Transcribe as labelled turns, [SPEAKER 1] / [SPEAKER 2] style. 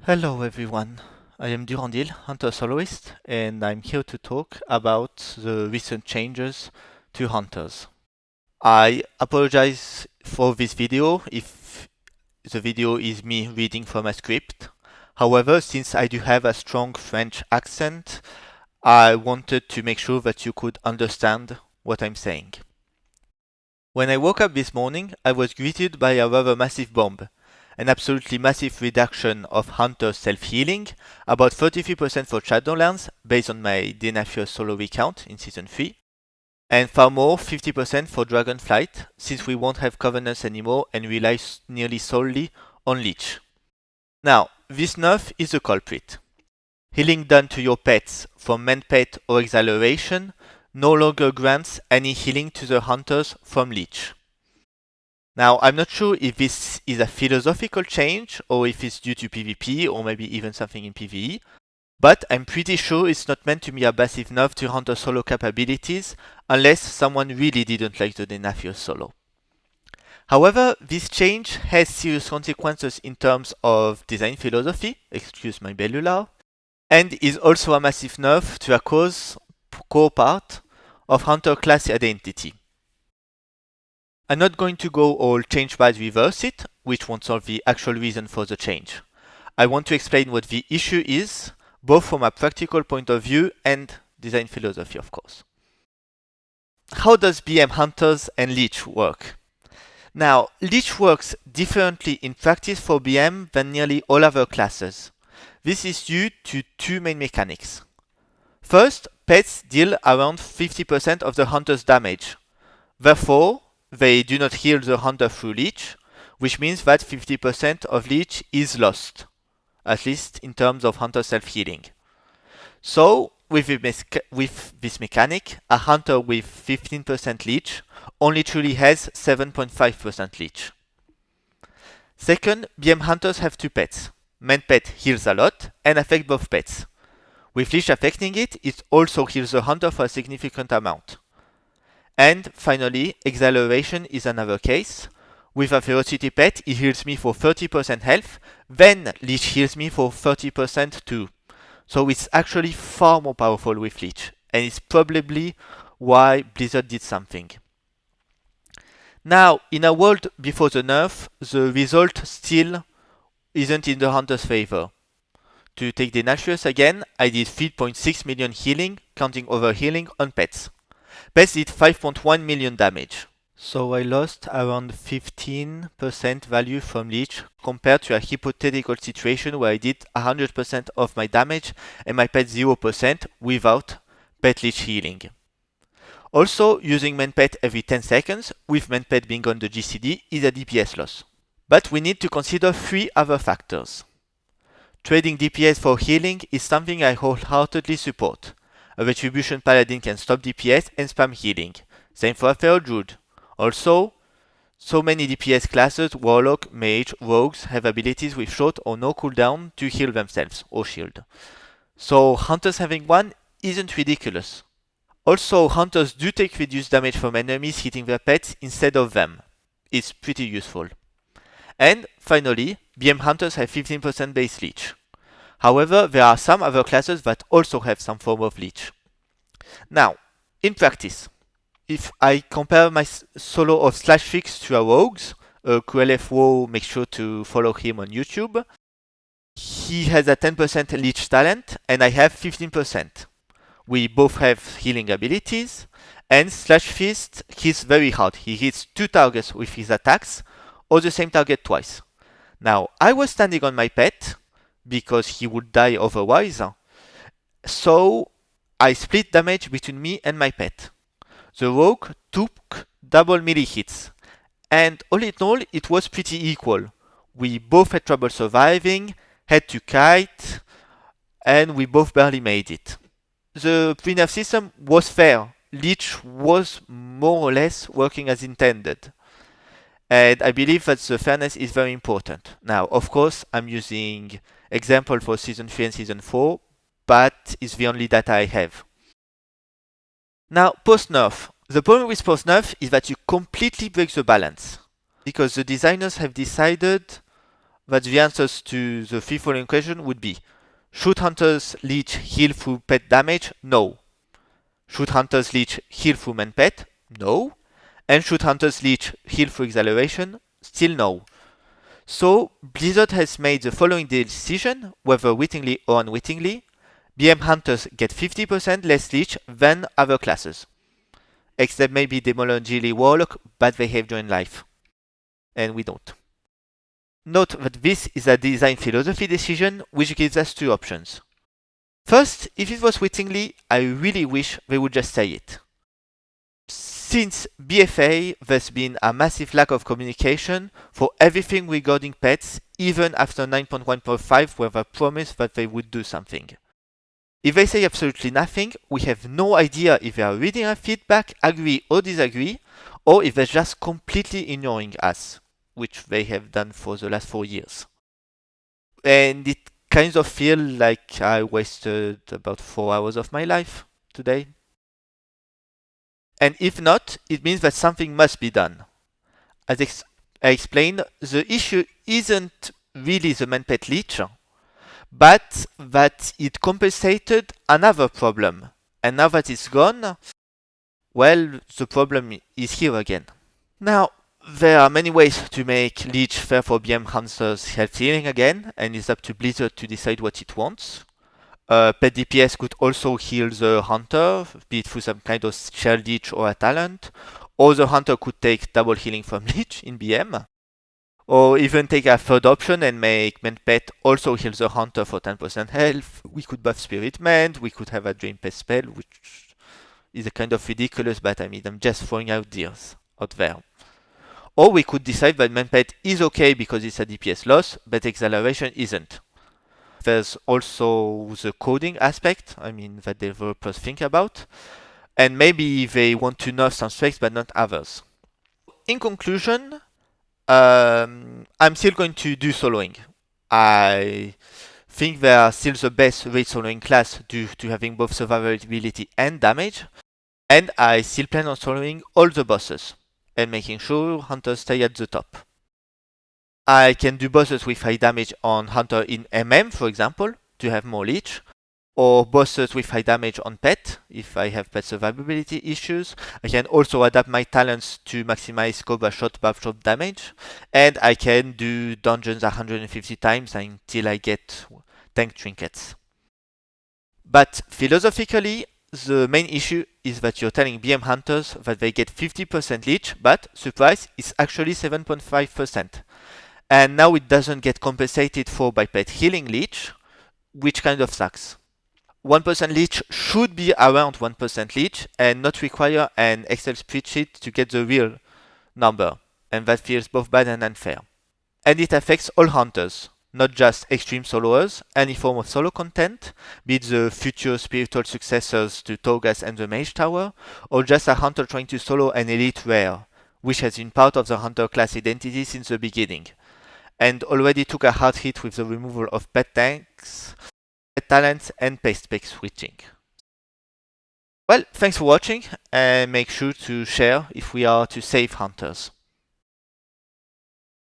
[SPEAKER 1] Hello everyone, I am Durandil, Hunter Soloist, and I'm here to talk about the recent changes to Hunters. I apologize for this video if the video is me reading from a script. However, since I do have a strong French accent, I wanted to make sure that you could understand what I'm saying. When I woke up this morning, I was greeted by a rather massive bomb. An absolutely massive reduction of Hunter's self-healing, about 33% for Shadowlands, based on my Denafios solo recount in Season 3, and far more, 50% for Dragonflight, since we won't have Covenants anymore and rely nearly solely on Leech. Now, this nerf is the culprit. Healing done to your pets from main pet or Exhilaration no longer grants any healing to the Hunters from Leech. Now, I'm not sure if this is a philosophical change or if it's due to PvP or maybe even something in PvE, but I'm pretty sure it's not meant to be a massive nerf to Hunter solo capabilities unless someone really didn't like the Denafios solo. However, this change has serious consequences in terms of design philosophy, excuse my bellular, and is also a massive nerf to a core part of Hunter class identity. I'm not going to go all change by reverse it, which won't solve the actual reason for the change. I want to explain what the issue is, both from a practical point of view and design philosophy, of course. How does BM Hunters and Leech work? Now, Leech works differently in practice for BM than nearly all other classes. This is due to two main mechanics. First, pets deal around 50% of the Hunter's damage. Therefore, they do not heal the Hunter through Leech, which means that 50% of Leech is lost, at least in terms of Hunter self-healing. So, with this mechanic, a Hunter with 15% Leech only truly has 7.5% Leech. Second, BM Hunters have two pets. Main pet heals a lot and affects both pets. With Leech affecting it, it also heals the Hunter for a significant amount. And finally, Exhilaration is another case. With a Ferocity pet, it heals me for 30% health, then Leech heals me for 30% too. So it's actually far more powerful with Leech, and it's probably why Blizzard did something. Now, in a world before the nerf, the result still isn't in the Hunter's favor. To take Denafios again, I did 3.6 million healing, counting overhealing on pets. Pets did 5.1 million damage. So I lost around 15% value from Leech compared to a hypothetical situation where I did 100% of my damage and my pet 0% without pet Leech healing. Also, using main pet every 10 seconds, with main pet being on the GCD, is a DPS loss. But we need to consider three other factors. Trading DPS for healing is something I wholeheartedly support. A Retribution Paladin can stop DPS and spam healing. Same for a Feral Druid. Also, so many DPS classes, Warlock, Mage, Rogues, have abilities with short or no cooldown to heal themselves or shield. So Hunters having one isn't ridiculous. Also, Hunters do take reduced damage from enemies hitting their pets instead of them. It's pretty useful. And finally, BM Hunters have 15% base Leech. However, there are some other classes that also have some form of Leech. Now, in practice, if I compare my solo of /fix to a Rogues, QLF WoW, make sure to follow him on YouTube. He has a 10% Leech talent, and I have 15%. We both have healing abilities, and /fist hits very hard. He hits two targets with his attacks, or the same target twice. Now, I was standing on my pet, because he would die otherwise, so I split damage between me and my pet. The Rogue took double melee hits, and all in all, it was pretty equal. We both had trouble surviving, had to kite, and we both barely made it. The pre-nerf system was fair. Leech was more or less working as intended. And I believe that the fairness is very important. Now, of course, I'm using example for Season 3 and Season 4, but it's the only data I have. Now, post-nerf. The problem with post-nerf is that you completely break the balance. Because the designers have decided that the answers to the three following questions would be: should Hunter's leech heal through pet damage? No. Should Hunter's leech heal through main pet? No. And should Hunter's leech heal through acceleration? Still no. So Blizzard has made the following decision, whether wittingly or unwittingly. BM Hunters get 50% less leech than other classes. Except maybe Demonology Warlock, but they have joined life. And we don't. Note that this is a design philosophy decision, which gives us two options. First, if it was wittingly, I really wish they would just say it. Since BFA, there's been a massive lack of communication for everything regarding pets, even after 9.1.5, where they promised that they would do something. If they say absolutely nothing, we have no idea if they are reading our feedback, agree or disagree, or if they're just completely ignoring us, which they have done for the last 4 years. And it kind of feels like I wasted about 4 hours of my life today. And if not, it means that something must be done. As I explained, the issue isn't really the main pet leech, but that it compensated another problem. And now that it's gone, well, the problem is here again. Now, there are many ways to make leech fair for BM Hunters health healing again, and it's up to Blizzard to decide what it wants. Pet DPS could also heal the hunter, be it through some kind of shell leech or a talent, or the hunter could take double healing from leech in BM, or even take a third option and make main pet also heal the hunter for 10% health. We could buff Spirit Mend, we could have a Drain Pest spell, which is a kind of ridiculous, but I mean, I'm just throwing ideas out there. Or we could decide that main pet is okay because it's a DPS loss, but acceleration isn't. There's also the coding aspect, I mean, that developers think about. And maybe they want to nerf some specs, but not others. In conclusion, I'm still going to do soloing. I think they are still the best raid soloing class due to having both survivability and damage. And I still plan on soloing all the bosses and making sure hunters stay at the top. I can do bosses with high damage on hunter in MM, for example, to have more leech, or bosses with high damage on pet, if I have pet survivability issues. I can also adapt my talents to maximize cobra shot, buff shot damage, and I can do dungeons 150 times until I get tank trinkets. But philosophically, the main issue is that you're telling BM hunters that they get 50% leech, but surprise, it's actually 7.5%. And now it doesn't get compensated for by pet healing leech, which kind of sucks. 1% leech should be around 1% leech and not require an Excel spreadsheet to get the real number, and that feels both bad and unfair. And it affects all hunters, not just extreme soloers. Any form of solo content, be it the future spiritual successors to Togas and the Mage Tower, or just a hunter trying to solo an elite rare, which has been part of the hunter class identity since the beginning, and already took a hard hit with the removal of pet tanks, pet talents, and pet spec switching. Well, thanks for watching, and make sure to share if we are to save hunters.